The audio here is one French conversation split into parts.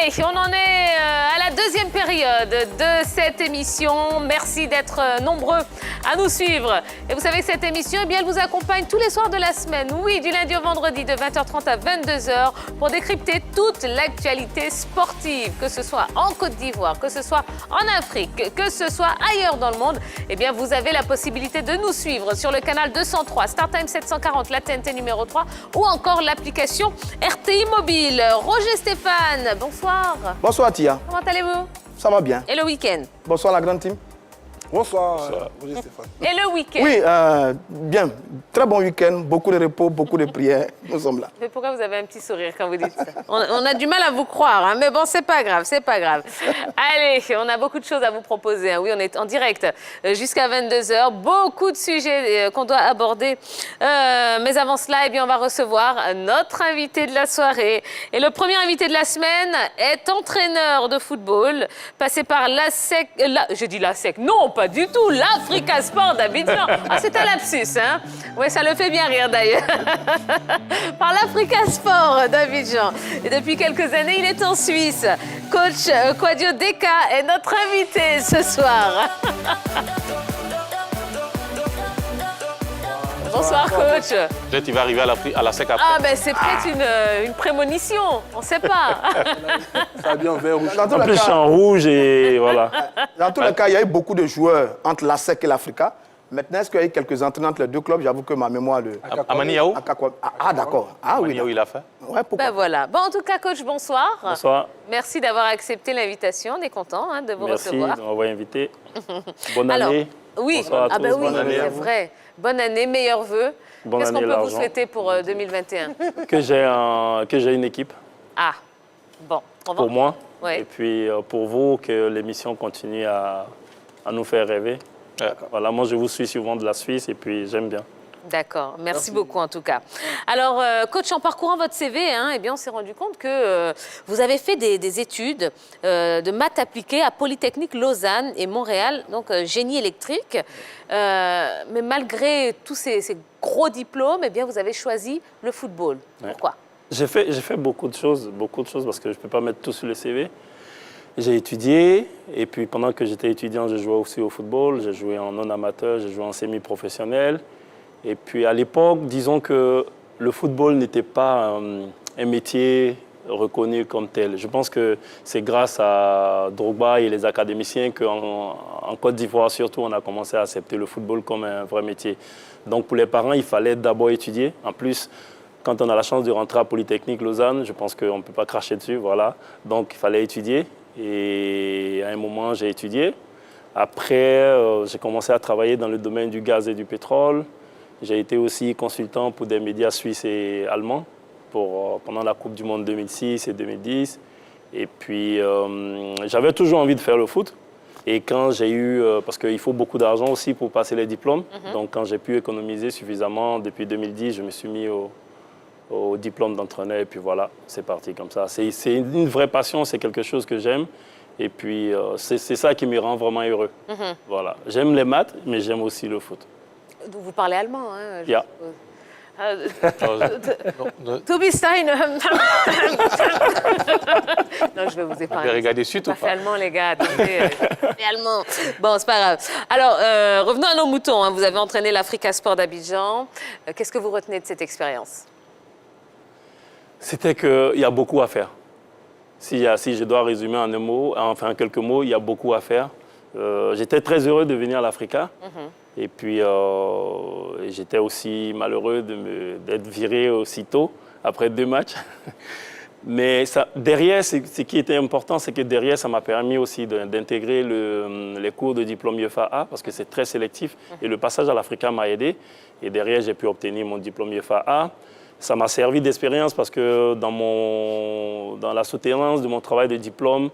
Allez, on en est à la deuxième période de cette émission. Merci d'être nombreux à nous suivre. Et vous savez que cette émission, eh bien, elle vous accompagne tous les soirs de la semaine. Oui, du lundi au vendredi de 20h30 à 22h pour décrypter toute l'actualité sportive, que ce soit en Côte d'Ivoire, que ce soit en Afrique, que ce soit ailleurs dans le monde. Eh bien, vous avez la possibilité de nous suivre sur le canal 203, StarTime 740, la TNT numéro 3 ou encore l'application RTI Mobile. Roger Stéphane, bonsoir. Bonsoir Tia. Comment allez-vous? Ça va bien. Et le week-end? Bonsoir la grande team. Bonsoir, Roger Stéphane. Et le week-end? Oui, bien. Très bon week-end, beaucoup de repos, beaucoup de prières. Nous sommes là. Mais pourquoi vous avez un petit sourire quand vous dites ça? On a du mal à vous croire, hein, mais bon, c'est pas grave, c'est pas grave. Allez, on a beaucoup de choses à vous proposer. Hein. Oui, on est en direct jusqu'à 22h. Beaucoup de sujets qu'on doit aborder. Mais avant cela, eh bien, on va recevoir notre invité de la soirée. Et le premier invité de la semaine est entraîneur de football, passé par l'ASEC... Je dis l'ASEC, non, pas du tout, l'Africa Sport d'Abidjan. Ah, c'est un lapsus, hein? Oui, ça le fait bien rire d'ailleurs. Par l'Africa Sport d'Abidjan. Et depuis quelques années, il est en Suisse. Coach Kwadio Deka est notre invité ce soir. Bonsoir, coach. Peut-être qu'il va arriver à la SEC après. Ah, ben c'est peut-être une prémonition. On ne sait pas. Ça a bien vert rouge. Dans tous En les plus, je suis cas, en rouge et voilà. dans tous les cas, il y a eu beaucoup de joueurs entre l'ASEC et l'Africa. Maintenant, est-ce qu'il y a eu quelques entraîneurs entre les deux clubs? J'avoue que ma mémoire... Amani Yao Ah, d'accord. Ah oui. Amani Yao, il a fait. Ouais, pourquoi? Ben voilà. Bon, en tout cas, coach, bonsoir. Bonsoir. Merci d'avoir accepté l'invitation. On est content hein, de vous Merci recevoir. de m'avoir invité. Bonne Alors, année. oui, Bonsoir à ah ben tous. oui, Bonne année à c'est vous. vrai. Bonne année, meilleurs vœux. Bonne Qu'est-ce qu'on année, peut vous l'argent. souhaiter pour 2021? Que j'ai une équipe Ah, bon. On va... pour moi. Ouais. Et puis pour vous, que l'émission continue à nous faire rêver. Voilà, moi, je vous suis souvent de la Suisse et puis j'aime bien. D'accord, merci beaucoup en tout cas. Alors, coach, en parcourant votre CV, hein, eh bien, on s'est rendu compte que vous avez fait des études de maths appliquées à Polytechnique Lausanne et Montréal, donc génie électrique. Mais malgré tous ces gros diplômes, eh bien, vous avez choisi le football. Ouais. Pourquoi? J'ai fait beaucoup de choses parce que je ne peux pas mettre tout sur le CV. J'ai étudié et puis pendant que j'étais étudiant, je jouais aussi au football. J'ai joué en non-amateur, j'ai joué en semi-professionnel. Et puis à l'époque, disons que le football n'était pas un métier reconnu comme tel. Je pense que c'est grâce à Drogba et les académiciens qu'en Côte d'Ivoire, surtout, on a commencé à accepter le football comme un vrai métier. Donc pour les parents, il fallait d'abord étudier. En plus, quand on a la chance de rentrer à Polytechnique Lausanne, je pense qu'on ne peut pas cracher dessus, voilà. Donc il fallait étudier. Et à un moment, j'ai étudié. Après, j'ai commencé à travailler dans le domaine du gaz et du pétrole. J'ai été aussi consultant pour des médias suisses et allemands pendant la Coupe du Monde 2006 et 2010. Et puis, j'avais toujours envie de faire le foot. Et quand j'ai eu, parce qu'il faut beaucoup d'argent aussi pour passer les diplômes, donc quand j'ai pu économiser suffisamment, depuis 2010, je me suis mis au diplôme d'entraîneur. Et puis voilà, c'est parti comme ça. C'est une vraie passion, c'est quelque chose que j'aime. Et puis, c'est ça qui me rend vraiment heureux. Voilà. J'aime les maths, mais j'aime aussi le foot. Vous parlez allemand, hein? Yeah. Toby Stein. Non, je vais vous épargner. Vous avez regardé suite ou Pas fait pas? allemand, les gars. Attendez, fait allemand. Bon, c'est pas grave. Alors, revenons à nos moutons. Hein. Vous avez entraîné l'Africa Sport d'Abidjan. Qu'est-ce que vous retenez de cette expérience? C'était qu'il y a beaucoup à faire. Si je dois résumer en un mot, enfin en quelques mots, il y a beaucoup à faire. J'étais très heureux de venir à l'Africa. Et puis, j'étais aussi malheureux d'être viré aussitôt, après 2 matchs. Mais derrière, ce qui était important, c'est que derrière, ça m'a permis aussi d'intégrer les cours de diplôme IEFA A, parce que c'est très sélectif. Et le passage à l'Africa m'a aidé. Et derrière, j'ai pu obtenir mon diplôme IEFA A. Ça m'a servi d'expérience parce que dans la soutenance de mon travail de diplôme,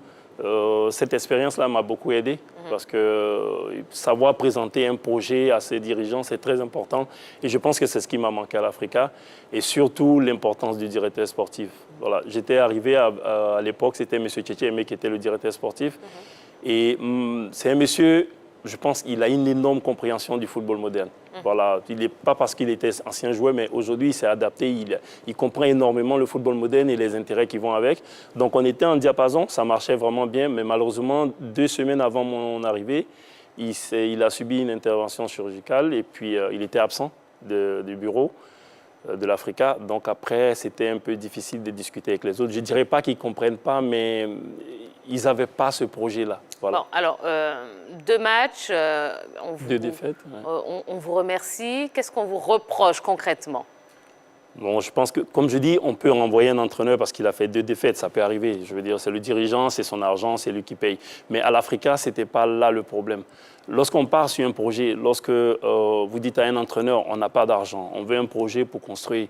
cette expérience-là m'a beaucoup aidé parce que savoir présenter un projet à ses dirigeants, c'est très important. Et je pense que c'est ce qui m'a manqué à l'Africa. Et surtout, l'importance du directeur sportif. Voilà. J'étais arrivé à l'époque, c'était M. Tchétché Aimé qui était le directeur sportif. Et c'est un monsieur je pense qu'il a une énorme compréhension du football moderne. Voilà, il n'est pas parce qu'il était ancien joueur, mais aujourd'hui, il s'est adapté. Il comprend énormément le football moderne et les intérêts qui vont avec. Donc, on était en diapason, ça marchait vraiment bien. Mais malheureusement, 2 semaines avant mon arrivée, il a subi une intervention chirurgicale et puis il était absent du bureau de l'Africa. Donc, après, c'était un peu difficile de discuter avec les autres. Je ne dirais pas qu'ils ne comprennent pas, mais ils n'avaient pas ce projet-là. Voilà. Bon, alors, 2 matchs. 2 défaites. Ouais. On vous remercie. Qu'est-ce qu'on vous reproche concrètement? Bon, je pense que, comme je dis, on peut renvoyer un entraîneur parce qu'il a fait 2 défaites, ça peut arriver. Je veux dire, c'est le dirigeant, c'est son argent, c'est lui qui paye. Mais à l'Africa, ce n'était pas là le problème. Lorsqu'on part sur un projet, lorsque vous dites à un entraîneur, on n'a pas d'argent, on veut un projet pour construire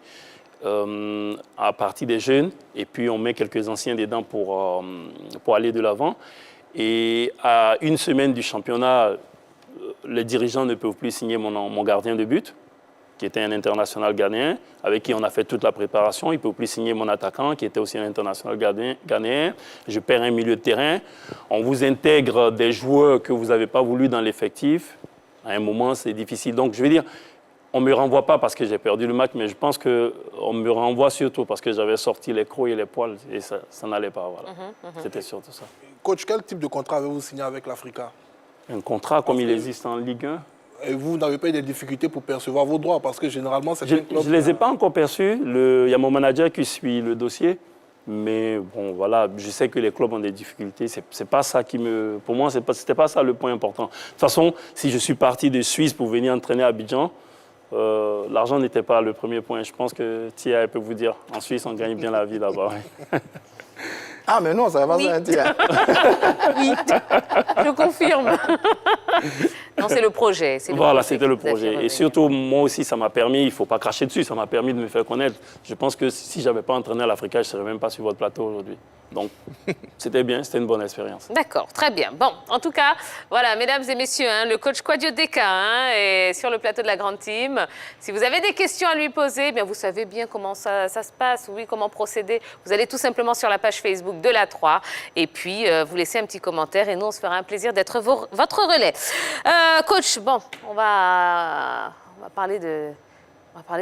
à partir des jeunes, et puis on met quelques anciens dedans pour aller de l'avant. Et à 1 semaine du championnat, les dirigeants ne peuvent plus signer mon gardien de but, qui était un international ghanéen, avec qui on a fait toute la préparation. Il ne peut plus signer mon attaquant, qui était aussi un international ghanéen. Je perds un milieu de terrain. On vous intègre des joueurs que vous n'avez pas voulu dans l'effectif. À un moment, c'est difficile. Donc, je veux dire, on ne me renvoie pas parce que j'ai perdu le match, mais je pense qu'on me renvoie surtout parce que j'avais sorti les crocs et les poils et ça n'allait pas. Voilà. C'était surtout ça. Coach, quel type de contrat avez-vous signé avec l'Africa? Un contrat comme il existe en Ligue 1. Et vous n'avez pas eu des difficultés pour percevoir vos droits parce que généralement, c'est Je ne les ai pas encore perçus. Il y a mon manager qui suit le dossier. Mais bon, voilà, je sais que les clubs ont des difficultés. C'est pas ça qui me... Pour moi, c'était pas ça le point important. De toute façon, si je suis parti de Suisse pour venir entraîner à Abidjan, l'argent n'était pas le premier point. Je pense que Tia peut vous dire, en Suisse, on gagne bien la vie là-bas. Ah, mais non, ça va pas ça, Tia. Oui, je confirme. Non, c'est le projet. Voilà, c'était le projet. Et surtout, moi aussi, ça m'a permis, il ne faut pas cracher dessus, ça m'a permis de me faire connaître. Je pense que si je n'avais pas entraîné à l'Africa, je ne serais même pas sur votre plateau aujourd'hui. Donc, c'était bien, c'était une bonne expérience. D'accord, très bien. Bon, en tout cas, voilà, mesdames et messieurs, le coach Kouadio Deka est sur le plateau de la Grande Team. Si vous avez des questions à lui poser, bien, vous savez bien comment ça se passe, oui, comment procéder. Vous allez tout simplement sur la page Facebook de la 3 et puis vous laissez un petit commentaire et nous, on se fera un plaisir d'être votre relais. Coach, bon, on va parler de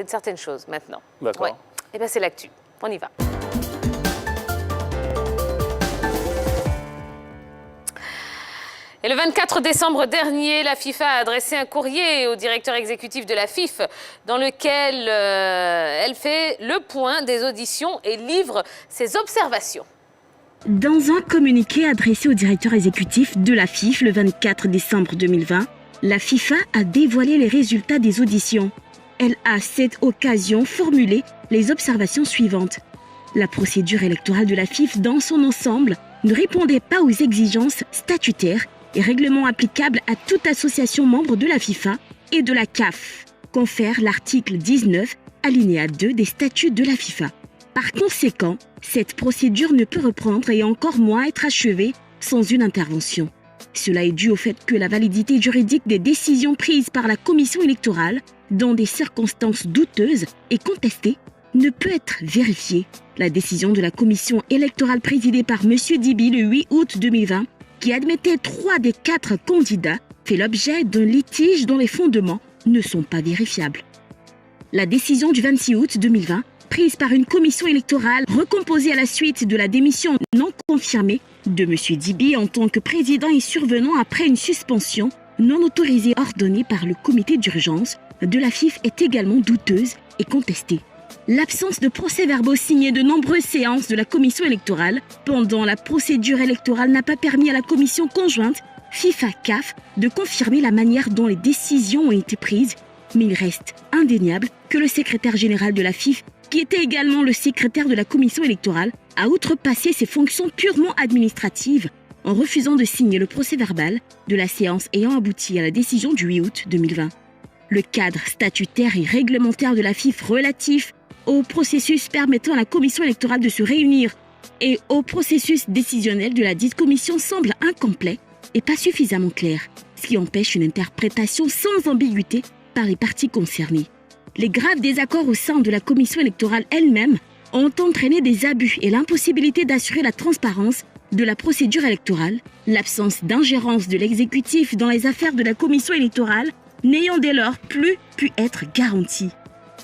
certaines choses maintenant. D'accord. Ouais. Eh bien, c'est l'actu. On y va. Et le 24 décembre dernier, la FIFA a adressé un courrier au directeur exécutif de la FIF dans lequel elle fait le point des auditions et livre ses observations. Dans un communiqué adressé au directeur exécutif de la FIF le 24 décembre 2020, la FIFA a dévoilé les résultats des auditions. Elle a à cette occasion formulé les observations suivantes. La procédure électorale de la FIF dans son ensemble ne répondait pas aux exigences statutaires et règlements applicables à toute association membre de la FIFA et de la CAF, confère l'article 19, alinéa 2 des statuts de la FIFA. Par conséquent, cette procédure ne peut reprendre et encore moins être achevée sans une intervention. Cela est dû au fait que la validité juridique des décisions prises par la commission électorale, dans des circonstances douteuses et contestées, ne peut être vérifiée. La décision de la commission électorale présidée par M. Dibi le 8 août 2020, qui admettait 3 des 4 candidats, fait l'objet d'un litige dont les fondements ne sont pas vérifiables. La décision du 26 août 2020, prise par une commission électorale recomposée à la suite de la démission non confirmée de M. Dibi en tant que président et survenant après une suspension non autorisée ordonnée par le comité d'urgence de la FIF est également douteuse et contestée. L'absence de procès-verbaux signés de nombreuses séances de la commission électorale pendant la procédure électorale n'a pas permis à la commission conjointe FIFA-CAF de confirmer la manière dont les décisions ont été prises, mais il reste indéniable que le secrétaire général de la FIF, qui était également le secrétaire de la commission électorale, a outrepassé ses fonctions purement administratives en refusant de signer le procès-verbal de la séance ayant abouti à la décision du 8 août 2020. Le cadre statutaire et réglementaire de la FIF relatif au processus permettant à la commission électorale de se réunir et au processus décisionnel de la dite commission semble incomplet et pas suffisamment clair, ce qui empêche une interprétation sans ambiguïté par les parties concernées. Les graves désaccords au sein de la commission électorale elle-même ont entraîné des abus et l'impossibilité d'assurer la transparence de la procédure électorale, l'absence d'ingérence de l'exécutif dans les affaires de la commission électorale n'ayant dès lors plus pu être garantie.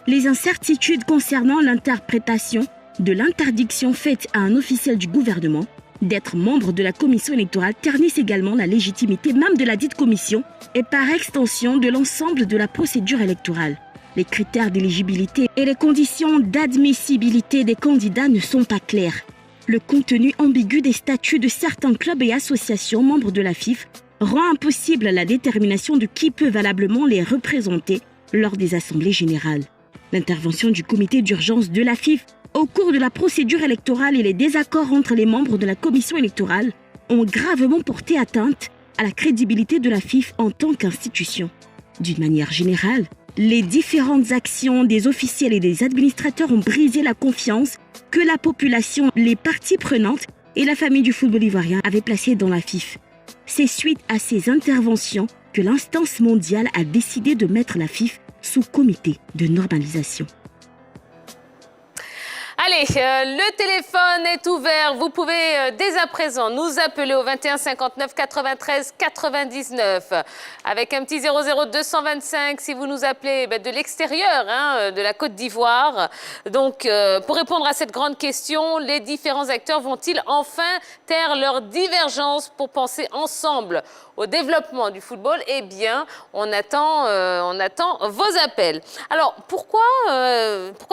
Les incertitudes concernant l'interprétation de l'interdiction faite à un officiel du gouvernement d'être membre de la commission électorale ternissent également la légitimité même de la dite commission et par extension de l'ensemble de la procédure électorale. Les critères d'éligibilité et les conditions d'admissibilité des candidats ne sont pas clairs. Le contenu ambigu des statuts de certains clubs et associations membres de la FIF rend impossible la détermination de qui peut valablement les représenter lors des assemblées générales. L'intervention du comité d'urgence de la FIF au cours de la procédure électorale et les désaccords entre les membres de la commission électorale ont gravement porté atteinte à la crédibilité de la FIF en tant qu'institution. D'une manière générale, les différentes actions des officiels et des administrateurs ont brisé la confiance que la population, les parties prenantes et la famille du football ivoirien avaient placée dans la FIF. C'est suite à ces interventions que l'instance mondiale a décidé de mettre la FIF sous comité de normalisation. Allez, le téléphone est ouvert. Vous pouvez dès à présent nous appeler au 21 59 93 99 avec un petit 00225 si vous nous appelez de l'extérieur, de la Côte d'Ivoire. Donc, pour répondre à cette grande question, les différents acteurs vont-ils enfin taire leurs divergences pour penser ensemble au développement du football? Eh bien, on attend vos appels. Alors, pourquoi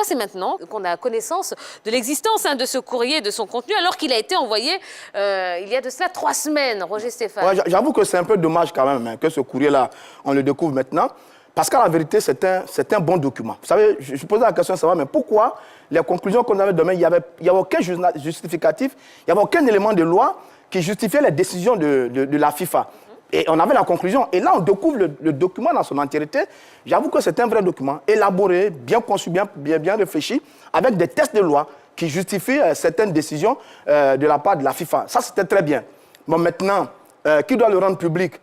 c'est maintenant qu'on a connaissance de l'existence de ce courrier et de son contenu, alors qu'il a été envoyé il y a de cela 3 semaines, Roger Stéphane? Ouais, j'avoue que c'est un peu dommage quand même que ce courrier-là, on le découvre maintenant, parce qu'à la vérité, c'est un bon document. Vous savez, je posais la question de savoir, mais pourquoi les conclusions qu'on avait demain, il n'y avait aucun justificatif, il n'y avait aucun élément de loi qui justifiait les décisions de la FIFA. Et on avait la conclusion. Et là, on découvre le document dans son entièreté. J'avoue que c'est un vrai document, élaboré, bien conçu, bien réfléchi, avec des textes de loi qui justifient certaines décisions de la part de la FIFA. Ça, c'était très bien. Bon, maintenant, qui doit le rendre public?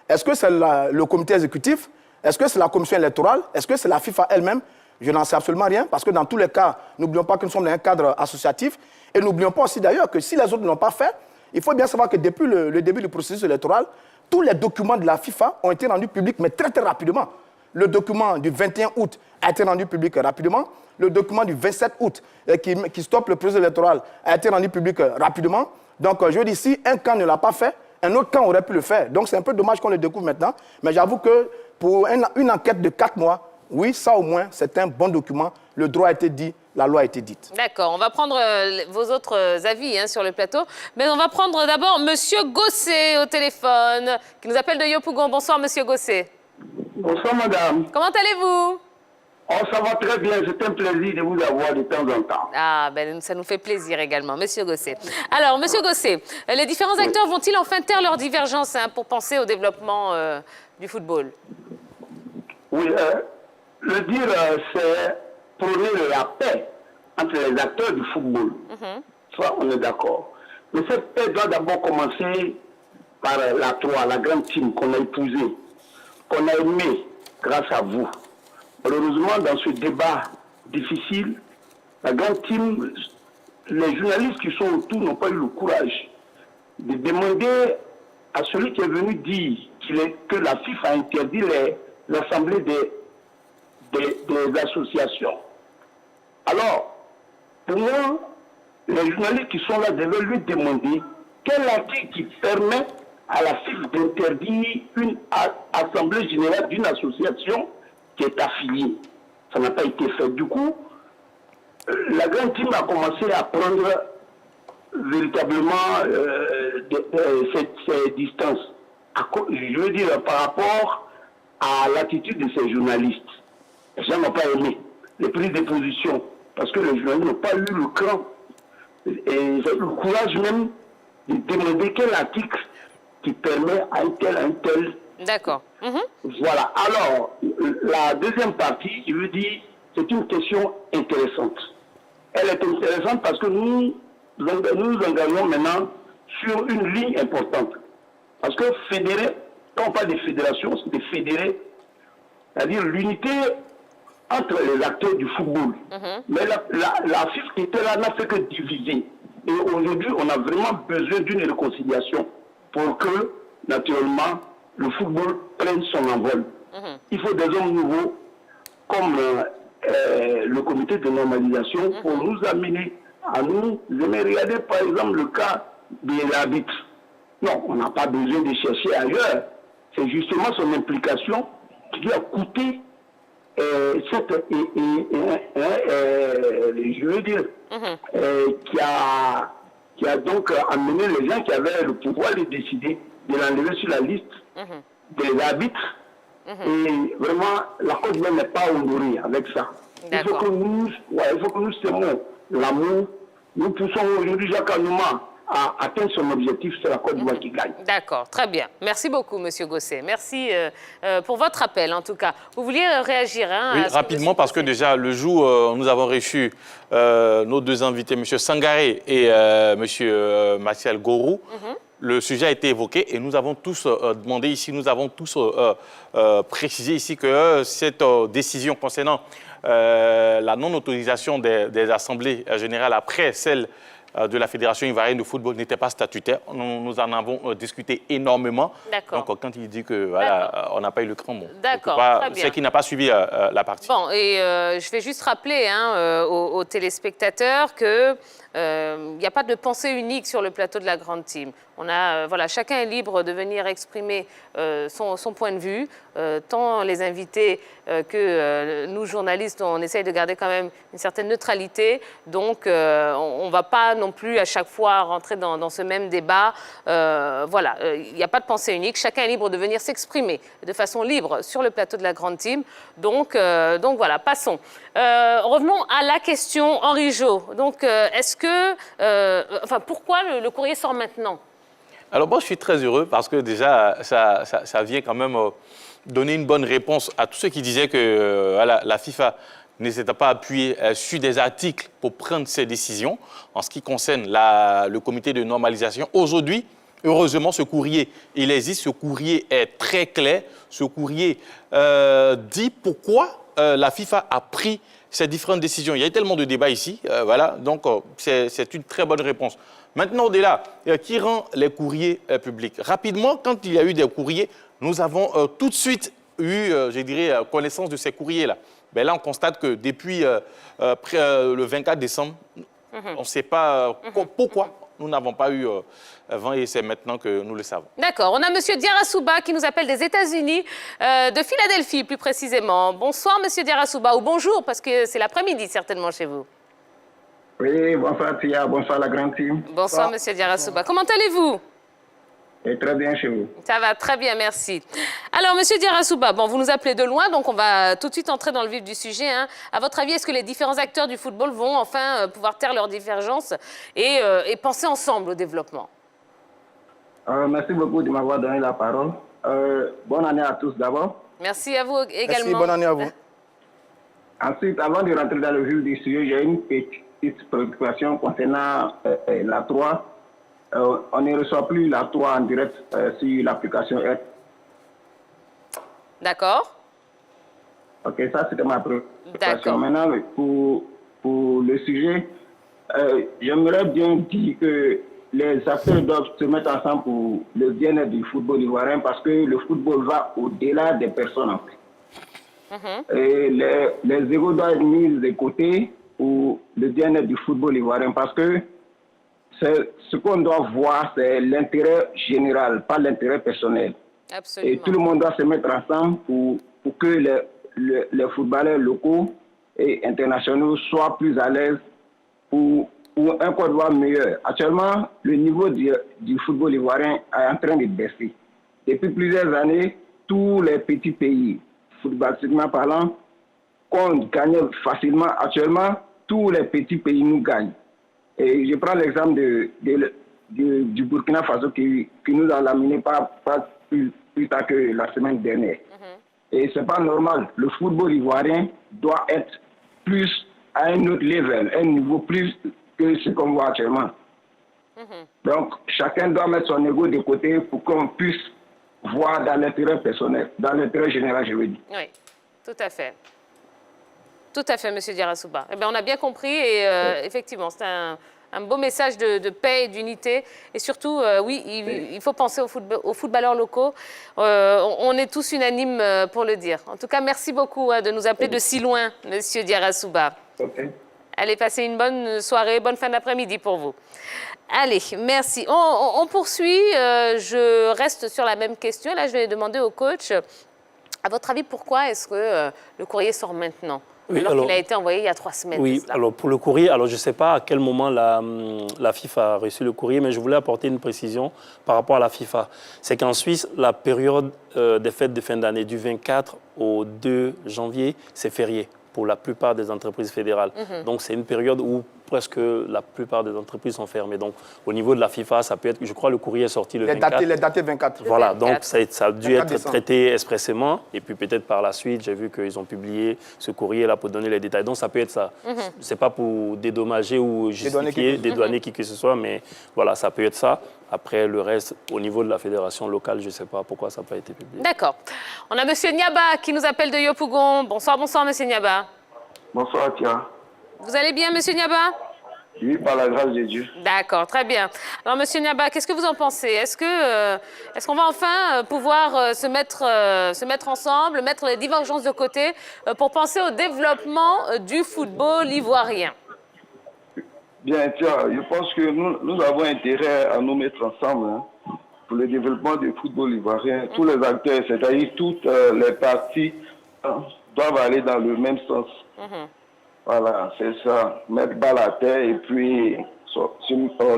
Est-ce que c'est le comité exécutif? Est-ce que c'est la commission électorale? Est-ce que c'est la FIFA elle-même? Je n'en sais absolument rien, parce que dans tous les cas, n'oublions pas que nous sommes dans un cadre associatif. Et n'oublions pas aussi d'ailleurs que si les autres ne l'ont pas fait, il faut bien savoir que depuis le début du processus électoral, tous les documents de la FIFA ont été rendus publics, mais très, très rapidement. Le document du 21 août a été rendu public rapidement. Le document du 27 août qui stoppe le processus électoral a été rendu public rapidement. Donc, je dis, si un camp ne l'a pas fait, un autre camp aurait pu le faire. Donc, c'est un peu dommage qu'on le découvre maintenant. Mais j'avoue que pour une enquête de 4 mois, oui, ça au moins, c'est un bon document. Le droit a été dit, la loi a été dite. D'accord, on va prendre vos autres avis sur le plateau. Mais on va prendre d'abord Monsieur Gosset au téléphone, qui nous appelle de Yopougon. Bonsoir, Monsieur Gosset. Bonsoir, madame. Comment allez-vous? Oh, ça va très bien. C'est un plaisir de vous avoir de temps en temps. Ah, ben, ça nous fait plaisir également, Monsieur Gosset. Alors, Monsieur Gosset, les différents acteurs vont-ils enfin taire leurs divergences pour penser au développement du football? Oui, le dire, c'est prôner la paix entre les acteurs du football. Ça, on est d'accord. Mais cette paix doit d'abord commencer par la Troie, la grande team qu'on a épousée, qu'on a aimée grâce à vous. Malheureusement, dans ce débat difficile, la grande team, les journalistes qui sont autour n'ont pas eu le courage de demander à celui qui est venu dire que la FIFA a interdit l'assemblée des associations. Alors, pour moi, les journalistes qui sont là devaient lui demander quel article qui permet à la FIFA d'interdire une assemblée générale d'une association qui est affiliée. Ça n'a pas été fait. Du coup, la grande team a commencé à prendre véritablement ces distances. Je veux dire, par rapport à l'attitude de ces journalistes. Les gens n'ont pas aimé les prises de position parce que les journalistes n'ont pas eu le cran et le courage même de demander quel article qui permet à un tel. D'accord. Voilà. Alors, la deuxième partie, je veux dire, c'est une question intéressante. Elle est intéressante parce que nous engageons maintenant sur une ligne importante. Parce que fédérer, quand on parle de fédération, c'est de fédérer, c'est-à-dire l'unité entre les acteurs du football. Mais la FIFA qui était là n'a fait que diviser. Et aujourd'hui, on a vraiment besoin d'une réconciliation pour que, naturellement, le football prenne son envol. Il faut des hommes nouveaux, comme le comité de normalisation, pour nous amener à nous aimer. Regardez par exemple le cas de l'arbitre. Non, on n'a pas besoin de chercher ailleurs. C'est justement son implication qui lui a coûté je veux dire, qui a donc amené les gens qui avaient le pouvoir de décider de l'enlever sur la liste des arbitres. Et vraiment, la Côte d'Ivoire n'est pas honorée avec ça. Il faut que nous s'aimons l'amour. Nous poussons aujourd'hui Jacques Anouma à atteindre son objectif, c'est la Côte d'Ivoire qui gagne. D'accord, très bien. Merci beaucoup, Monsieur Gosset. Merci pour votre appel, en tout cas. Vous vouliez réagir oui, rapidement, parce que déjà, le jour où nous avons reçu nos deux invités, M. Sangaré et M. Martial Gorou, le sujet a été évoqué et nous avons tous demandé ici, nous avons tous précisé ici que cette décision concernant la non-autorisation des assemblées générales après celle de la Fédération ivoirienne de football n'était pas statutaire. Nous en avons discuté énormément. Donc, quand il dit que voilà, on n'a pas eu le cran, bon, c'est qu'il n'a pas suivi la partie. Bon, et je vais juste rappeler aux téléspectateurs que il n'y a pas de pensée unique sur le plateau de la Grande Team. On a, voilà, chacun est libre de venir exprimer son point de vue. Tant les invités que nous, journalistes, on essaye de garder quand même une certaine neutralité. Donc, on ne va pas non plus à chaque fois rentrer dans ce même débat. Voilà, il n'y a pas de pensée unique. Chacun est libre de venir s'exprimer de façon libre sur le plateau de la Grande Team. Donc voilà, passons. Revenons à la question Henri Jo. Donc, est-ce que, enfin, pourquoi le courrier sort maintenant? Alors moi, je suis très heureux parce que déjà, ça vient quand même donner une bonne réponse à tous ceux qui disaient que la FIFA ne s'était pas appuyée sur des articles pour prendre ses décisions en ce qui concerne le comité de normalisation. Aujourd'hui, heureusement, ce courrier, il existe, ce courrier est très clair. Ce courrier dit pourquoi la FIFA a pris ces différentes décisions. Il y a tellement de débats ici, voilà, donc c'est une très bonne réponse. Maintenant, au-delà, qui rend les courriers publics? Rapidement, quand il y a eu des courriers, nous avons tout de suite eu, je dirais, connaissance de ces courriers-là. Ben là, on constate que depuis le 24 décembre, on ne sait pas pourquoi nous n'avons pas eu avant et c'est maintenant que nous le savons. D'accord. On a M. Diarra-Souba qui nous appelle des États-Unis, de Philadelphie plus précisément. Bonsoir, M. Diarra-Souba, ou bonjour, parce que c'est l'après-midi certainement chez vous. Oui, bonsoir Tia, bonsoir la grande team. Bonsoir, M. Diarra-Souba. Comment allez-vous? Très bien chez vous. Ça va très bien, merci. Alors, M. Diarra-Souba, bon, vous nous appelez de loin, donc on va tout de suite entrer dans le vif du sujet. Hein. À votre avis, est-ce que les différents acteurs du football vont enfin pouvoir taire leurs divergences et penser ensemble au développement? Merci beaucoup de m'avoir donné la parole. Bonne année à tous d'abord. Merci à vous également. Merci, bonne année à vous. Ensuite, avant de rentrer dans le vif du sujet, j'ai une petite préoccupation concernant la 3. On ne reçoit plus la 3 en direct sur l'application X. D'accord. Ok, ça c'était ma préoccupation. Maintenant, pour le sujet, j'aimerais bien dire que les acteurs doivent se mettre ensemble pour le bien-être du football ivoirien parce que le football va au-delà des personnes. En fait. Et les égos doivent être mis de côté pour le bien-être du football ivoirien parce que ce qu'on doit voir, c'est l'intérêt général, pas l'intérêt personnel. Absolument. Et tout le monde doit se mettre ensemble pour que les footballeurs locaux et internationaux soient plus à l'aise pour un Côte d'Ivoire meilleur. Actuellement, le niveau du football ivoirien est en train de baisser. Depuis plusieurs années, tous les petits pays, footballistiquement parlant, qu'on gagnait facilement. Actuellement, tous les petits pays nous gagnent. Et je prends l'exemple du Burkina Faso qui nous a laminé pas plus tard que la semaine dernière. Et ce n'est pas normal. Le football ivoirien doit être plus à un autre level, un niveau plus que ce qu'on voit actuellement. Donc, chacun doit mettre son ego de côté pour qu'on puisse voir dans l'intérêt personnel, dans l'intérêt général, je veux dire. Oui, tout à fait. Tout à fait, Monsieur Diarra-Souba. Eh bien, on a bien compris et effectivement, c'est un beau message de paix et d'unité. Et surtout, oui, il faut penser aux footballeurs locaux. On est tous unanimes pour le dire. En tout cas, merci beaucoup de nous appeler de si loin, Monsieur Diarra-Souba. Ok. Allez, passez une bonne soirée, bonne fin d'après-midi pour vous. Allez, merci. On poursuit. Je reste sur la même question. Là, je vais demander au coach, à votre avis, pourquoi est-ce que le courrier sort maintenant ? Oui, alors qu'il a été envoyé il y a 3 semaines. Oui, alors pour le courrier, je ne sais pas à quel moment la FIFA a reçu le courrier, mais je voulais apporter une précision par rapport à la FIFA. C'est qu'en Suisse, la période des fêtes de fin d'année, du 24 au 2 janvier, c'est férié pour la plupart des entreprises fédérales. Donc c'est une période où presque la plupart des entreprises sont fermées. Donc au niveau de la FIFA, ça peut être, je crois le courrier est sorti le 24. Les datés 24. Voilà, 24. donc ça a dû être décembre. traité expressément. Et puis peut-être par la suite, j'ai vu qu'ils ont publié ce courrier-là pour donner les détails. Donc ça peut être ça. C'est pas pour dédommager ou justifier, dédouaner qui que ce soit, mais voilà, ça peut être ça. Après, le reste, au niveau de la fédération locale, je ne sais pas pourquoi ça n'a pas été publié. D'accord. On a M. Niaba qui nous appelle de Yopougon. Bonsoir, bonsoir, M. Niaba. Bonsoir, Tia. Vous allez bien, M. Niaba? Oui, par la grâce de Dieu. D'accord, très bien. Alors, M. Niaba, qu'est-ce que vous en pensez? Est-ce qu'on va enfin pouvoir se mettre ensemble, mettre les divergences de côté pour penser au développement du football ivoirien? Bien, Tia, je pense que nous avons intérêt à nous mettre ensemble pour le développement du football ivoirien. Tous les acteurs, c'est-à-dire toutes les parties, doivent aller dans le même sens. Voilà, c'est ça. Mettre balle à terre et puis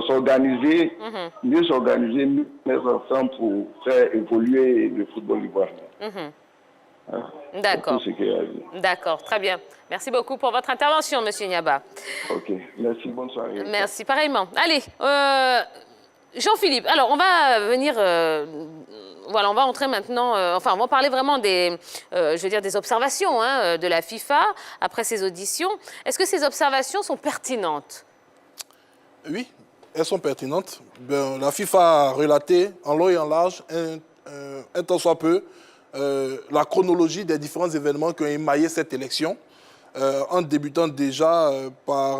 s'organiser, mieux s'organiser, mieux mettre ensemble pour faire évoluer le football ivoirien. D'accord. C'est tout ce qu'il y a à dire. D'accord, très bien. Merci beaucoup pour votre intervention, M. Niaba. Ok, merci, bonne soirée. Merci, pareillement. Allez, Jean-Philippe, alors on va venir... voilà, on va entrer maintenant... on va parler vraiment des observations de la FIFA après ces auditions. Est-ce que ces observations sont pertinentes? Oui, elles sont pertinentes. La FIFA a relaté en long et en large, un tant soit peu, la chronologie des différents événements qui ont émaillé cette élection, en débutant déjà par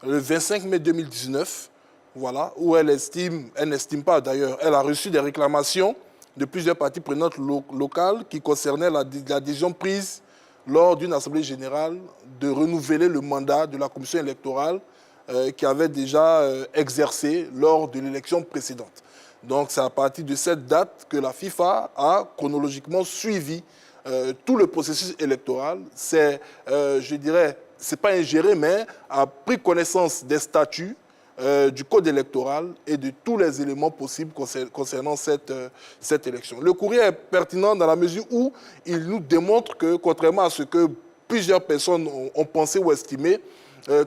le 25 mai 2019, voilà, où elle n'estime pas d'ailleurs, elle a reçu des réclamations de plusieurs parties prenantes locales qui concernaient la décision prise lors d'une assemblée générale de renouveler le mandat de la commission électorale qui avait déjà exercé lors de l'élection précédente. Donc c'est à partir de cette date que la FIFA a chronologiquement suivi tout le processus électoral. C'est, je dirais, c'est pas ingéré, mais a pris connaissance des statuts, du code électoral et de tous les éléments possibles concernant cette élection. Le courrier est pertinent dans la mesure où il nous démontre que, contrairement à ce que plusieurs personnes ont pensé ou estimé,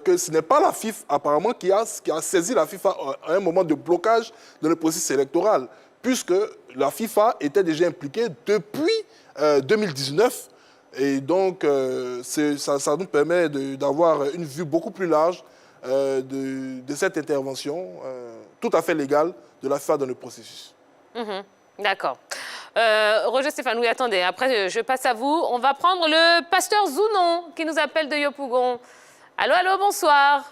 que ce n'est pas la FIFA apparemment qui a saisi la FIFA à un moment de blocage dans le processus électoral, puisque la FIFA était déjà impliquée depuis 2019. Et donc, ça nous permet d'avoir une vue beaucoup plus large de cette intervention tout à fait légale de la FIFA dans le processus. D'accord. Roger Stéphane, oui, attendez, après je passe à vous. On va prendre le pasteur Zounon qui nous appelle de Yopougon. Allô, allô, bonsoir.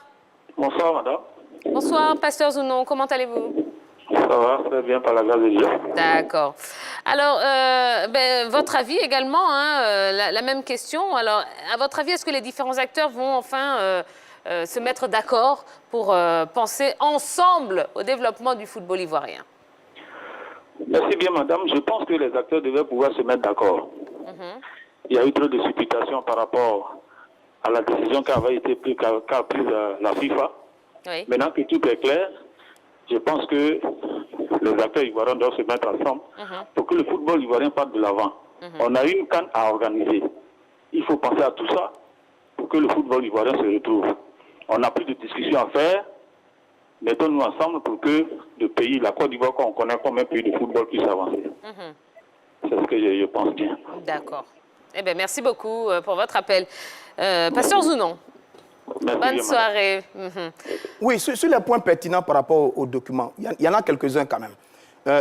Bonsoir, madame. Bonsoir, pasteur Zounon, comment allez-vous? Ça va, très bien, par la grâce de Dieu. D'accord. Alors, votre avis également, la même question. Alors, à votre avis, est-ce que les différents acteurs vont enfin se mettre d'accord pour penser ensemble au développement du football ivoirien? Merci bien, madame. Je pense que les acteurs devaient pouvoir se mettre d'accord. Il y a eu trop de supputations par rapport à la décision qu'a prise la FIFA. Oui. Maintenant que tout est clair, je pense que les acteurs ivoiriens doivent se mettre ensemble pour que le football ivoirien parte de l'avant. On a une CAN à organiser. Il faut penser à tout ça pour que le football ivoirien se retrouve. On n'a plus de discussion à faire. Mettons-nous ensemble pour que le pays, la Côte d'Ivoire, qu'on connaît comme un pays de football, puisse avancer. C'est ce que je pense bien. D'accord. Eh bien, merci beaucoup pour votre appel. Pasteur Zounon, bonne soirée. Oui, sur les points pertinents par rapport aux documents, il y en a quelques-uns quand même.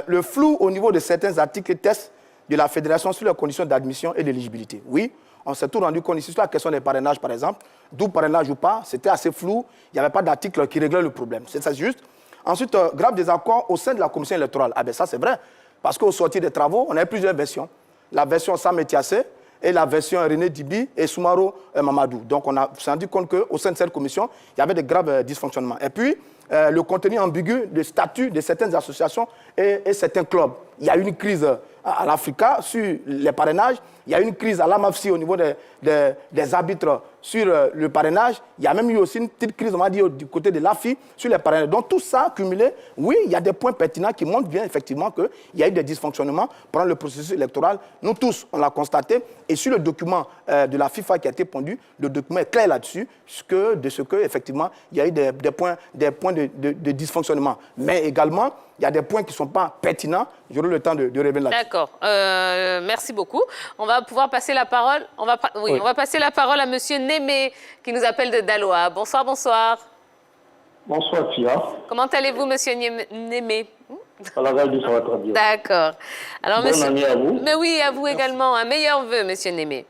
Le flou au niveau de certains articles et tests de la Fédération sur les conditions d'admission et d'éligibilité. Oui, On s'est tout rendu compte ici sur la question des parrainages, par exemple. D'où parrainage ou pas, c'était assez flou. Il n'y avait pas d'article qui réglait le problème. C'est ça juste. Ensuite, grave désaccord au sein de la commission électorale. Ah ben ça, c'est vrai. Parce qu'au sortir des travaux, on avait plusieurs versions. La version Sam Etiassé et la version René Dibi et Soumaro Mamadou. Donc, on s'est rendu compte qu'au sein de cette commission, il y avait de graves dysfonctionnements. Et puis, le contenu ambigu des statuts de certaines associations et certains clubs. Il y a eu une crise à l'Africa sur les parrainages. Il y a eu une crise à l'AMAFSI au niveau des arbitres sur le parrainage. Il y a même eu aussi une petite crise, on va dire, du côté de l'AFI sur les parrainages. Donc tout ça cumulé, oui, il y a des points pertinents qui montrent bien effectivement qu'il y a eu des dysfonctionnements pendant le processus électoral. Nous tous, on l'a constaté. Et sur le document de la FIFA qui a été pondu, le document est clair là-dessus, effectivement, il y a eu des points de dysfonctionnement. Mais également, il y a des points qui ne sont pas pertinents. J'aurai le temps de revenir là-dessus. D'accord. Merci beaucoup. On va pouvoir passer la parole. On va passer la parole à Monsieur Némé, qui nous appelle de Daloa. Bonsoir, bonsoir. Bonsoir, Tia. Comment allez-vous, Monsieur Némé? À la veille, ça va très bien. D'accord. Alors, Bonne année à vous. Mais oui, à vous également. Un meilleur vœu, Monsieur Némé.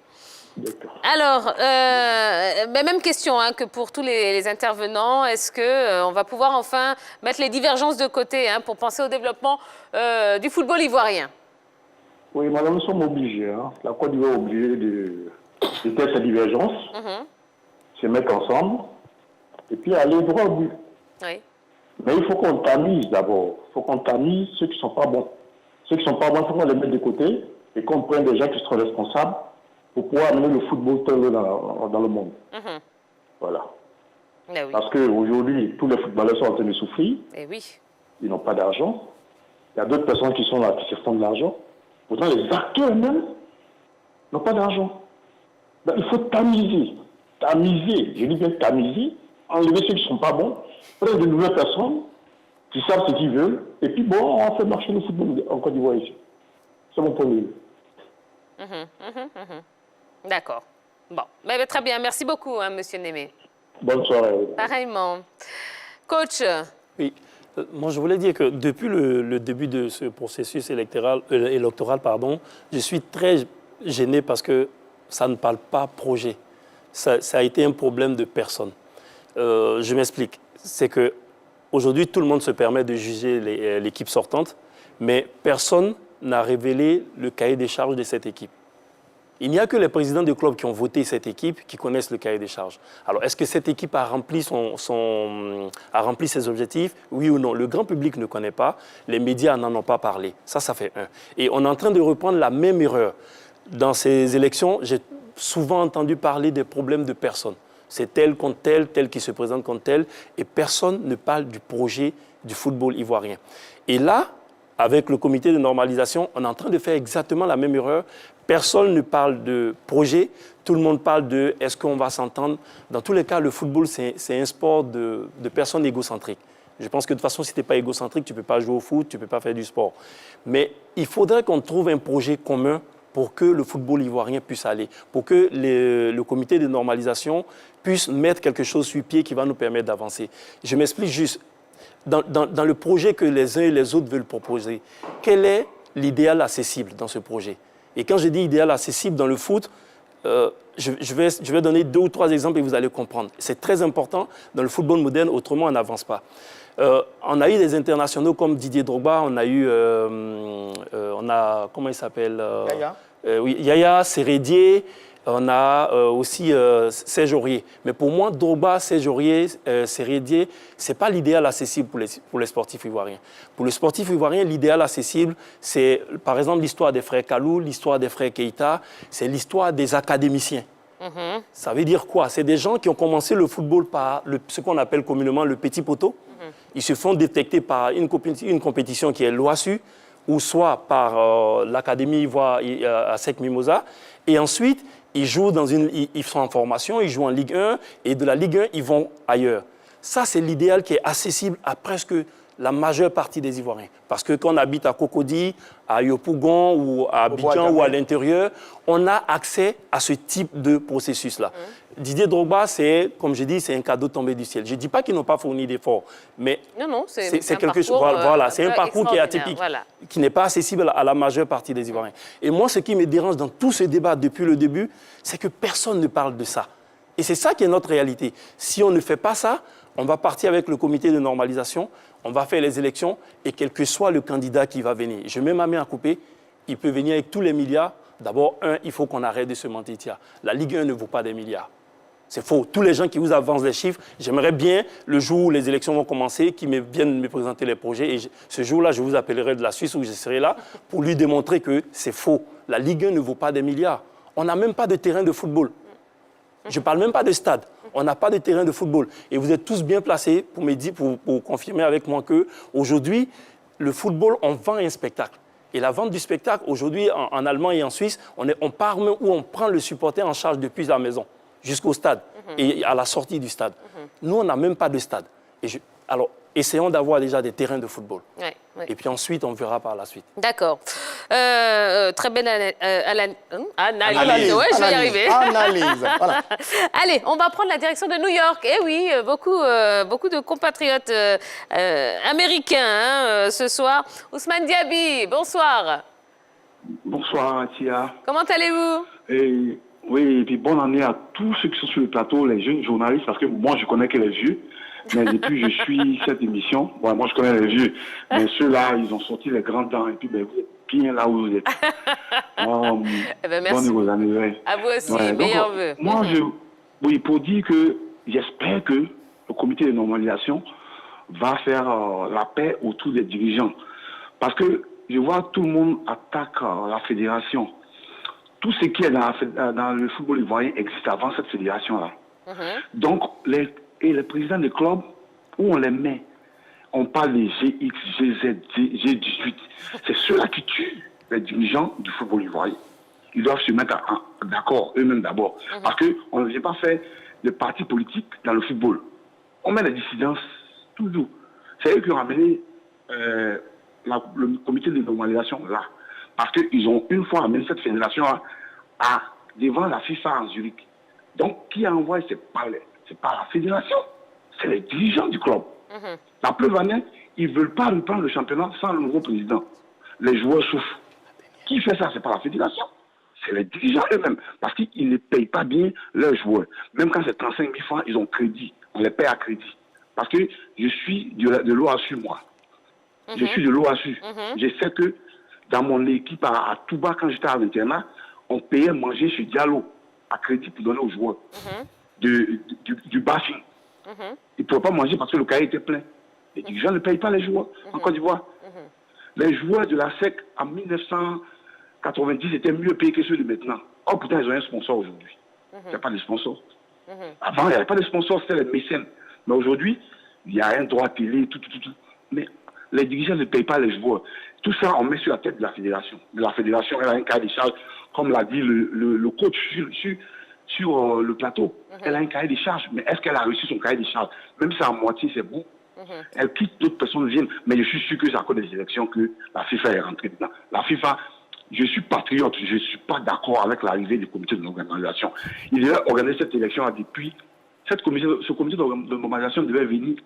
Alors, même question que pour tous les intervenants. Est-ce qu'on va pouvoir enfin mettre les divergences de côté pour penser au développement du football ivoirien? Oui, madame, nous sommes obligés. La Côte d'Ivoire est obligée de faire ces divergences, se mettre ensemble, et puis aller droit au but. Oui. Mais il faut qu'on tamise d'abord. Il faut qu'on tamise ceux qui ne sont pas bons. Ceux qui ne sont pas bons, il faut qu'on les mette de côté et qu'on prenne des gens qui seront responsables pour pouvoir amener le football dans le monde. Voilà. Oui. Parce qu'aujourd'hui, tous les footballeurs sont en train de souffrir. Et oui. Ils n'ont pas d'argent. Il y a d'autres personnes qui sont là, qui se font de l'argent. Pourtant, les acteurs eux-mêmes n'ont pas d'argent. Ben, il faut tamiser. Tamiser, je dis bien tamiser, enlever ceux qui ne sont pas bons, prendre de nouvelles personnes qui savent ce qu'ils veulent, et puis bon, on fait marcher le football en Côte d'Ivoire ici. C'est mon point de vue. D'accord. Bon, mais très bien. Merci beaucoup, Monsieur Némé. Bonne soirée. Pareillement. Coach. Oui. Moi, je voulais dire que depuis le début de ce processus électoral, je suis très gêné parce que ça ne parle pas projet. Ça a été un problème de personne. Je m'explique. C'est qu'aujourd'hui, tout le monde se permet de juger l'équipe sortante, mais personne n'a révélé le cahier des charges de cette équipe. Il n'y a que les présidents de clubs qui ont voté cette équipe qui connaissent le cahier des charges. Alors, est-ce que cette équipe a rempli ses objectifs? Oui ou non? Le grand public ne connaît pas. Les médias n'en ont pas parlé. Ça fait un. Et on est en train de reprendre la même erreur. Dans ces élections, j'ai souvent entendu parler des problèmes de personnes. C'est tel contre tel qui se présente contre tel, et personne ne parle du projet du football ivoirien. Et là, avec le comité de normalisation, on est en train de faire exactement la même erreur. Personne ne parle de projet, tout le monde parle de est-ce qu'on va s'entendre. Dans tous les cas, le football, c'est un sport de personnes égocentriques. Je pense que de toute façon, si tu n'es pas égocentrique, tu ne peux pas jouer au foot, tu ne peux pas faire du sport. Mais il faudrait qu'on trouve un projet commun pour que le football ivoirien puisse aller, pour que le comité de normalisation puisse mettre quelque chose sur pied qui va nous permettre d'avancer. Je m'explique juste. Dans le projet que les uns et les autres veulent proposer, quel est l'idéal accessible dans ce projet? Et quand je dis idéal accessible dans le foot, je vais donner 2 ou 3 exemples et vous allez comprendre. C'est très important dans le football moderne, autrement on n'avance pas. On a eu des internationaux comme Didier Drogba, on a comment il s'appelle Yaya. Oui, Yaya, Sérédier, on a aussi Serge Aurier. Mais pour moi, Drogba, Serge Aurier, Sérédier, ce n'est pas l'idéal accessible pour les sportifs ivoiriens. Pour les sportifs ivoiriens, l'idéal accessible, c'est par exemple l'histoire des frères Kalou, l'histoire des frères Keïta, c'est l'histoire des académiciens. Ça veut dire quoi? C'est des gens qui ont commencé le football par ce qu'on appelle communément le petit poteau. Ils se font détecter par une compétition qui est l'OASU, ou soit par l'Académie Ivoire à Sec Mimosa. Et ensuite, ils sont en formation, ils jouent en Ligue 1, et de la Ligue 1, ils vont ailleurs. Ça, c'est l'idéal qui est accessible à presque la majeure partie des Ivoiriens. Parce que quand on habite à Cocody, à Yopougon ou à Abidjan ou à l'intérieur, on a accès à ce type de processus-là. Didier Drogba, comme je dis, c'est un cadeau tombé du ciel. Je ne dis pas qu'ils n'ont pas fourni d'efforts, mais c'est quelque chose. Voilà, c'est un parcours qui est atypique, qui n'est pas accessible à la majeure partie des Ivoiriens. Et moi, ce qui me dérange dans tout ce débat depuis le début, c'est que personne ne parle de ça. Et c'est ça qui est notre réalité. Si on ne fait pas ça, on va partir avec le comité de normalisation, on va faire les élections, et quel que soit le candidat qui va venir, je mets ma main à couper, il peut venir avec tous les milliards. D'abord, il faut qu'on arrête de se mentir. La Ligue 1 ne vaut pas des milliards. C'est faux. Tous les gens qui vous avancent les chiffres, j'aimerais bien, le jour où les élections vont commencer, qu'ils viennent me présenter les projets. Et ce jour-là, je vous appellerai de la Suisse où je serai là pour lui démontrer que c'est faux. La Ligue 1 ne vaut pas des milliards. On n'a même pas de terrain de football. Je ne parle même pas de stade. On n'a pas de terrain de football. Et vous êtes tous bien placés pour confirmer avec moi qu'aujourd'hui, le football, on vend un spectacle. Et la vente du spectacle, aujourd'hui, en Allemagne et en Suisse, on part où on prend le supporter en charge depuis la maison jusqu'au stade et à la sortie du stade. Nous, on n'a même pas de stade. Alors, essayons d'avoir déjà des terrains de football. Et puis ensuite, on verra par la suite. D'accord. Très belle analyse. Ouais, je vais y arriver. Analyse. Voilà. Allez, on va prendre la direction de New York. Eh oui, beaucoup de compatriotes américains ce soir. Ousmane Diaby, bonsoir. Bonsoir, Tia. Comment allez-vous? Oui, et puis bonne année à tous ceux qui sont sur le plateau, les jeunes journalistes, parce que moi, je connais que les vieux. Mais depuis que je suis cette émission, bon, moi, je connais les vieux. Mais ceux-là, ils ont sorti les grands dents. Et puis, vous êtes bien là où vous êtes. Merci. Bonne année. Ouais. À vous aussi, meilleurs vœux. Moi, pour dire que j'espère que le comité de normalisation va faire la paix autour des dirigeants. Parce que je vois tout le monde attaque la fédération. Tout ce qui est dans le football ivoirien existe avant cette fédération-là. Donc, les présidents des clubs, où on les met, on parle des GX, GZ, G18. C'est ceux-là qui tuent les dirigeants du football ivoirien. Ils doivent se mettre d'accord, eux-mêmes d'abord. Parce qu'on ne vient pas faire de partis politiques dans le football. On met la dissidence toujours. C'est eux qui ont amené le comité de normalisation là. Parce qu'ils ont une fois amené cette fédération devant la FIFA en Zurich. Donc, qui a envoyé, c'est pas la fédération, c'est les dirigeants du club. La preuve en est, ils ne veulent pas reprendre le championnat sans le nouveau président. Les joueurs souffrent. Qui fait ça? C'est pas la fédération, c'est les dirigeants eux-mêmes. Parce qu'ils ne payent pas bien leurs joueurs. Même quand c'est 35 000 francs, ils ont crédit. On les paye à crédit. Parce que je suis de l'OASU, moi. Je suis de l'OASU. Je sais que dans mon équipe à Touba, quand j'étais à l'internat, on payait manger chez Diallo à crédit pour donner aux joueurs du bashing. Ils ne pouvaient pas manger parce que le cahier était plein. Les dirigeants ne payent pas les joueurs en Côte d'Ivoire. Les joueurs de la SEC en 1990 étaient mieux payés que ceux de maintenant. Oh putain, ils ont un sponsor aujourd'hui. Il n'y a pas de sponsor. Avant, il n'y avait pas de sponsor, c'était les mécènes. Mais aujourd'hui, il y a un droit télé, tout. Mais les dirigeants ne payent pas les joueurs. Tout ça, on met sur la tête de la fédération. Mais la fédération, elle a un cahier de charge, comme l'a dit le coach sur le plateau. Elle a un cahier de charge. Mais est-ce qu'elle a réussi son cahier de charge? Même si à moitié, c'est bon. Elle quitte, d'autres personnes viennent. Mais je suis sûr que c'est à cause des élections que la FIFA est rentrée dedans. La FIFA, je suis patriote. Je ne suis pas d'accord avec l'arrivée du comité de normalisation. Il devait organiser cette élection depuis. Ce comité de normalisation devait venir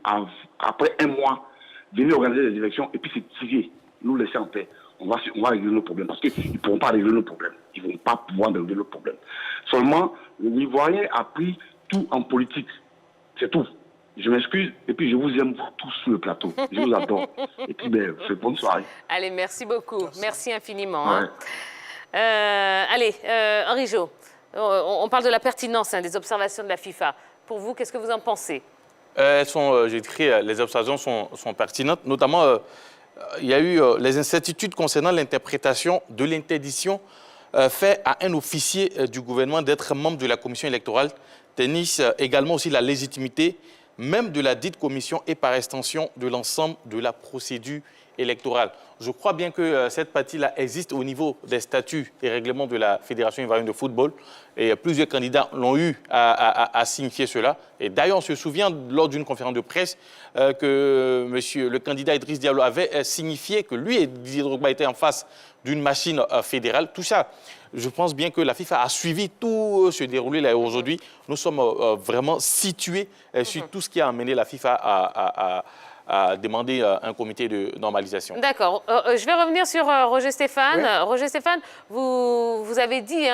après un mois, venir organiser les élections et puis se tirer, nous laisser en paix. On va régler nos problèmes parce qu'ils ne pourront pas régler nos problèmes. Ils ne vont pas pouvoir régler nos problèmes. Seulement, l'Ivoirien a pris tout en politique. C'est tout. Je m'excuse et puis je vous aime tous sur le plateau. Je vous adore. Et puis, bonne soirée. Allez, merci beaucoup. Merci infiniment. Allez, Henri Jo, on parle de la pertinence des observations de la FIFA. Pour vous, qu'est-ce que vous en pensez? Les observations sont pertinentes, notamment il y a eu les incertitudes concernant l'interprétation de l'interdiction faite à un officier du gouvernement d'être membre de la commission électorale, tennis également aussi la légitimité même de la dite commission et par extension de l'ensemble de la procédure électorale. Je crois bien que cette partie-là existe au niveau des statuts et règlements de la Fédération ivoirienne de football. Et plusieurs candidats l'ont eu à signifier cela. Et d'ailleurs, on se souvient lors d'une conférence de presse que le candidat Idriss Diallo avait signifié que lui et Didier Drogba étaient en face d'une machine fédérale. Tout ça, je pense bien que la FIFA a suivi tout ce déroulé là. Aujourd'hui, nous sommes vraiment situés sur tout ce qui a amené la FIFA à demander un comité de normalisation. D'accord. Je vais revenir sur Roger Stéphane. Oui. Roger Stéphane, vous avez dit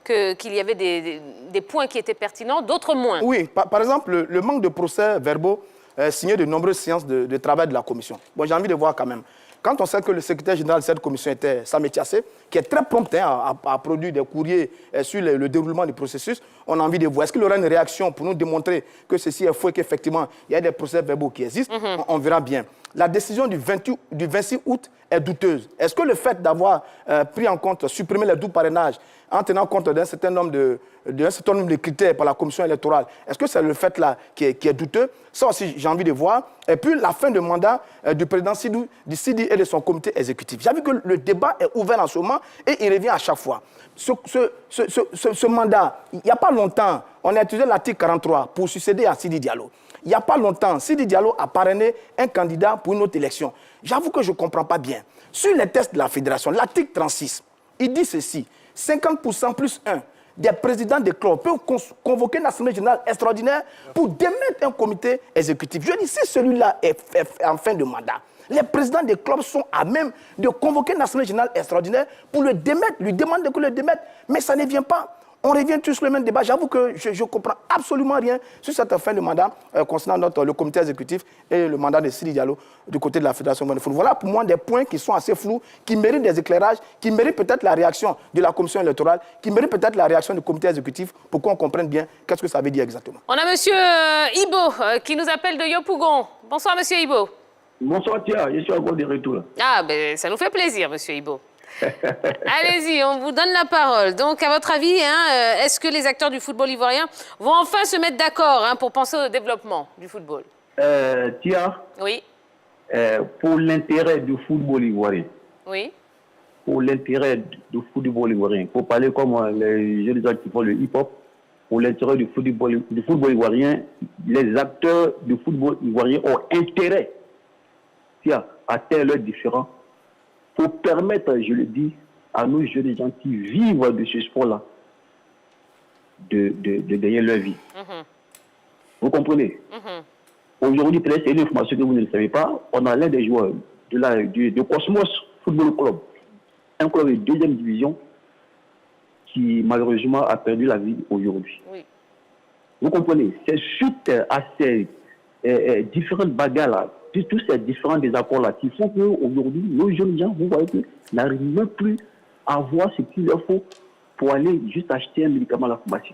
qu'il y avait des points qui étaient pertinents, d'autres moins. Oui, par exemple, le manque de procès-verbaux signés de nombreuses séances de travail de la commission. Bon, j'ai envie de voir quand même. Quand on sait que le secrétaire général de cette commission était Samé Tiassé, qui est très prompt à produire des courriers sur le déroulement du processus, on a envie de voir. Est-ce qu'il y aura une réaction pour nous démontrer que ceci est faux et qu'effectivement, il y a des procès-verbaux qui existent? On verra bien. La décision du 26 août est douteuse. Est-ce que le fait d'avoir pris en compte, supprimé les doux parrainages en tenant compte d'un certain nombre de critères par la commission électorale, est-ce que c'est le fait-là qui est douteux? Ça aussi, j'ai envie de voir. Et puis, la fin de mandat du président du Sidi et de son comité exécutif. J'ai vu que le débat est ouvert en ce moment et il revient à chaque fois. Ce mandat, il n'y a pas longtemps, on a utilisé l'article 43 pour succéder à Sidi Diallo. Il n'y a pas longtemps, Sidi Diallo a parrainé un candidat pour une autre élection. J'avoue que je ne comprends pas bien. Sur les tests de la fédération, l'article 36, il dit ceci, 50% plus 1 des présidents des clubs peuvent convoquer une assemblée générale extraordinaire pour démettre un comité exécutif. Je dis, si celui-là est en fin de mandat, les présidents des clubs sont à même de convoquer une assemblée générale extraordinaire pour le démettre, lui demander de le démettre, mais ça ne vient pas. On revient tous sur le même débat. J'avoue que je ne comprends absolument rien sur cette fin de mandat concernant le comité exécutif et le mandat de Sidi Diallo du côté de la Fédération de football. Voilà pour moi des points qui sont assez flous, qui méritent des éclairages, qui méritent peut-être la réaction de la commission électorale, qui méritent peut-être la réaction du comité exécutif pour qu'on comprenne bien qu'est-ce que ça veut dire exactement. On a monsieur Ibo qui nous appelle de Yopougon. Bonsoir, monsieur Ibo. Bonsoir, Tia, je suis encore de retour. Ah, ben ça nous fait plaisir, monsieur Ibo. Allez-y, on vous donne la parole. Donc, à votre avis, est-ce que les acteurs du football ivoirien vont enfin se mettre d'accord pour penser au développement du football? Tia, oui. Pour l'intérêt du football ivoirien, oui. Pour l'intérêt du football ivoirien, pour parler comme les jeunes gens qui font le hip-hop, pour l'intérêt du football ivoirien, les acteurs du football ivoirien ont intérêt, Tia, à taire leurs différends, pour permettre, je le dis, à nos jeunes gens qui vivent de ce sport-là, de gagner leur vie. Vous comprenez? Aujourd'hui, peut-être c'est une information que vous ne le savez pas, on a l'un des joueurs de Cosmos Football Club, un club de deuxième division, qui malheureusement a perdu la vie aujourd'hui. Oui. Vous comprenez? C'est suite à ces différentes bagarres-là, tous ces différents désaccords-là qui font qu'aujourd'hui, nos jeunes gens, vous voyez, n'arrivent même plus à voir ce qu'il leur faut pour aller juste acheter un médicament à la pharmacie.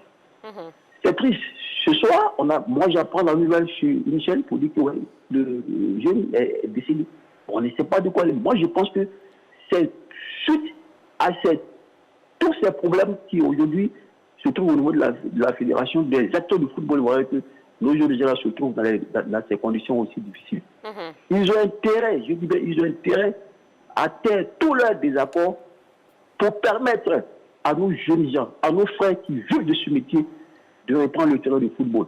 C'est triste. Ce soir, moi j'apprends la nouvelle chez Michel pour dire que ouais, le jeune est décédé. On ne sait pas de quoi. Moi je pense que c'est suite à tous ces problèmes qui aujourd'hui se trouvent au niveau de la fédération, des acteurs du football, vous voyez que nos jeunes gens se trouvent dans ces conditions aussi difficiles. Ils ont intérêt, je dis bien, ils ont intérêt à taire tous leurs désaccords pour permettre à nos jeunes gens, à nos frères qui vivent de ce métier, de reprendre le terrain du football.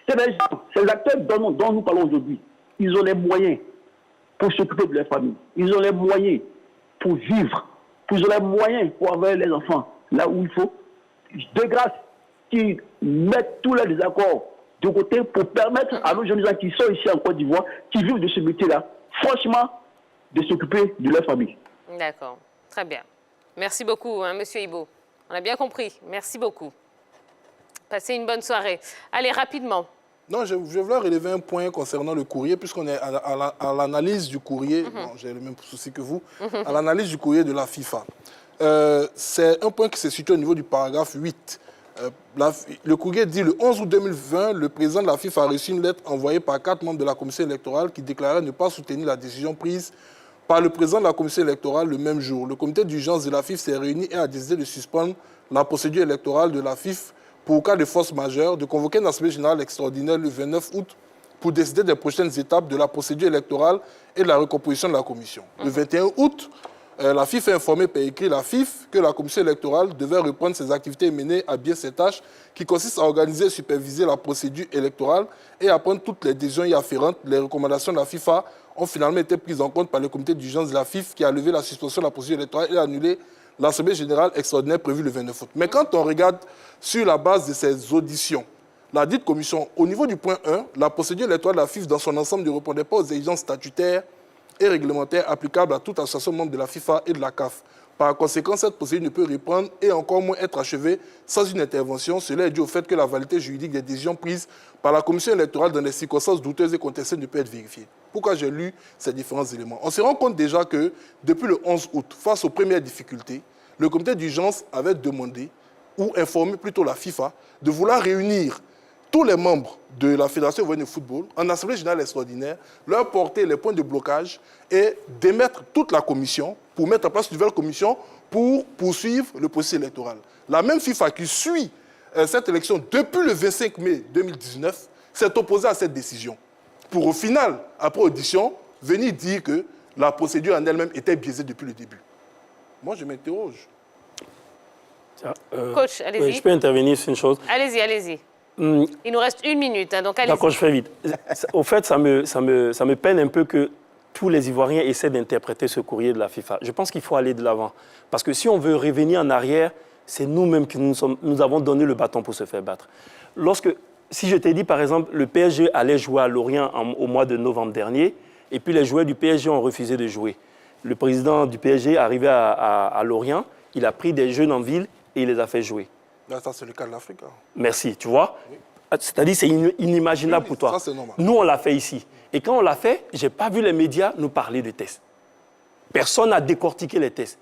Ces acteurs dont nous parlons aujourd'hui, ils ont les moyens pour s'occuper de leur famille. Ils ont les moyens pour vivre. Ils ont les moyens pour avoir les enfants là où il faut. De grâce, qu'ils mettent tous leurs désaccords de côté pour permettre à nos jeunes gens qui sont ici en Côte d'Ivoire, qui vivent de ce métier-là, franchement, de s'occuper de leur famille. D'accord. Très bien. Merci beaucoup, monsieur Ibo. On a bien compris. Merci beaucoup. Passez une bonne soirée. Allez, rapidement. Non, je voulais relever un point concernant le courrier, puisqu'on est à l'analyse du courrier. Bon, j'ai le même souci que vous. À l'analyse du courrier de la FIFA. C'est un point qui se situe au niveau du paragraphe 8. Le courrier dit le 11 août 2020, le président de la FIFA a reçu une lettre envoyée par 4 membres de la commission électorale qui déclaraient ne pas soutenir la décision prise par le président de la commission électorale le même jour. Le comité d'urgence de la FIFA s'est réuni et a décidé de suspendre la procédure électorale de la FIFA pour cas de force majeure, de convoquer une assemblée générale extraordinaire le 29 août pour décider des prochaines étapes de la procédure électorale et de la recomposition de la commission. Le 21 août, la FIFA a informé par écrit la FIF que la commission électorale devait reprendre ses activités et mener à bien ses tâches qui consistent à organiser et superviser la procédure électorale et à prendre toutes les décisions y afférentes. Les recommandations de la FIFA ont finalement été prises en compte par le comité d'urgence de la FIF qui a levé la suspension de la procédure électorale et a annulé l'Assemblée générale extraordinaire prévue le 29 août. Mais quand on regarde sur la base de ces auditions, la dite commission, au niveau du point 1, la procédure électorale de la FIF dans son ensemble ne répondait pas aux exigences statutaires et réglementaires applicables à toute association membre de la FIFA et de la CAF. Par conséquent, cette procédure ne peut reprendre et encore moins être achevée sans une intervention. Cela est dû au fait que la validité juridique des décisions prises par la commission électorale dans des circonstances douteuses et contestées ne peut être vérifiée. Pourquoi j'ai lu ces différents éléments? On se rend compte déjà que depuis le 11 août, face aux premières difficultés, le comité d'urgence avait demandé, ou informé plutôt la FIFA, de vouloir réunir tous les membres de la Fédération ivoirienne de football en Assemblée générale extraordinaire, leur porter les points de blocage et démettre toute la commission pour mettre en place une nouvelle commission pour poursuivre le processus électoral. La même FIFA qui suit cette élection depuis le 25 mai 2019 s'est opposée à cette décision. Pour au final, après audition, venir dire que la procédure en elle-même était biaisée depuis le début. Moi, je m'interroge. Coach, allez-y. Je peux intervenir sur une chose. Allez-y, allez-y. Il nous reste 1 minute, hein, donc allez-y. D'accord, je fais vite. Au fait, ça me peine un peu que tous les Ivoiriens essaient d'interpréter ce courrier de la FIFA. Je pense qu'il faut aller de l'avant. Parce que si on veut revenir en arrière, c'est nous-mêmes qui nous avons donné le bâton pour se faire battre. Si je t'ai dit, par exemple, le PSG allait jouer à Lorient au mois de novembre dernier, et puis les joueurs du PSG ont refusé de jouer. Le président du PSG est arrivé à Lorient, il a pris des jeunes en ville et il les a fait jouer. Là, ça, c'est le cas de l'Afrique. Hein. Merci, tu vois. Oui. C'est-à-dire c'est inimaginable pour toi. Ça, c'est normal. Nous, on l'a fait ici. Et quand on l'a fait, je n'ai pas vu les médias nous parler de tests. Personne n'a décortiqué les tests.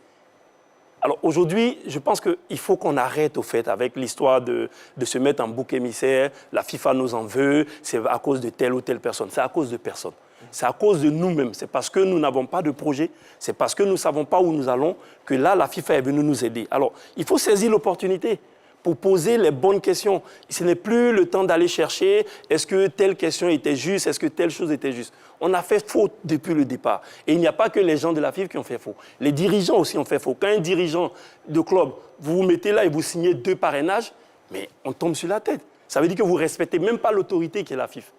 Alors aujourd'hui, je pense qu'il faut qu'on arrête au fait avec l'histoire de se mettre en bouc émissaire. La FIFA nous en veut, c'est à cause de telle ou telle personne. C'est à cause de personne. C'est à cause de nous-mêmes. C'est parce que nous n'avons pas de projet, c'est parce que nous ne savons pas où nous allons que là, la FIFA est venue nous aider. Alors, il faut saisir l'opportunité pour poser les bonnes questions. Ce n'est plus le temps d'aller chercher est-ce que telle question était juste, est-ce que telle chose était juste. On a fait faute depuis le départ. Et il n'y a pas que les gens de la FIFA qui ont fait faux. Les dirigeants aussi ont fait faux. Quand un dirigeant de club, vous vous mettez là et vous signez 2 parrainages, mais on tombe sur la tête. Ça veut dire que vous ne respectez même pas l'autorité qui est la FIFA.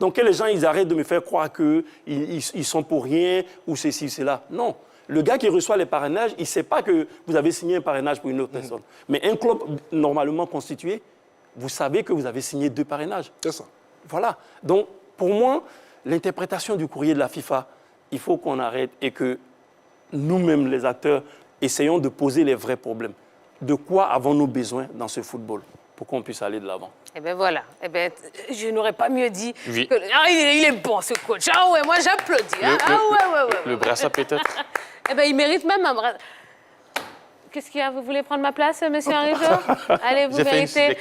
Donc que les gens ils arrêtent de me faire croire qu'ils sont pour rien ou ceci, cela. Non. Le gars qui reçoit les parrainages, il ne sait pas que vous avez signé un parrainage pour une autre personne. Mais un club normalement constitué, vous savez que vous avez signé 2 parrainages. C'est ça. Voilà. Donc, pour moi, l'interprétation du courrier de la FIFA, il faut qu'on arrête et que nous-mêmes, les acteurs, essayons de poser les vrais problèmes. De quoi avons-nous besoin dans ce football pour qu'on puisse aller de l'avant? Eh bien voilà, je n'aurais pas mieux dit. Oui. Que... Ah, il est bon ce coach. Ah ouais, moi j'applaudis. Hein? Le brassard peut-être. Eh bien il mérite même un brassard. Qu'est-ce qu'il y a? Vous voulez prendre ma place, monsieur Henri-Jo? Allez, vous méritez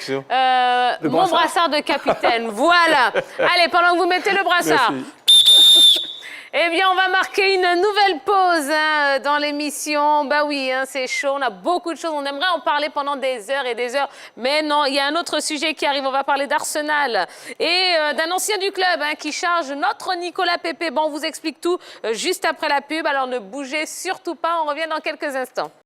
mon brassard de capitaine. Voilà. Allez, pendant que vous mettez le brassard. Merci. Eh bien, on va marquer une nouvelle pause dans l'émission. Bah oui, c'est chaud, on a beaucoup de choses. On aimerait en parler pendant des heures et des heures. Mais non, il y a un autre sujet qui arrive. On va parler d'Arsenal et d'un ancien du club qui charge notre Nicolas Pepe. Bon, on vous explique tout juste après la pub. Alors ne bougez surtout pas, on revient dans quelques instants.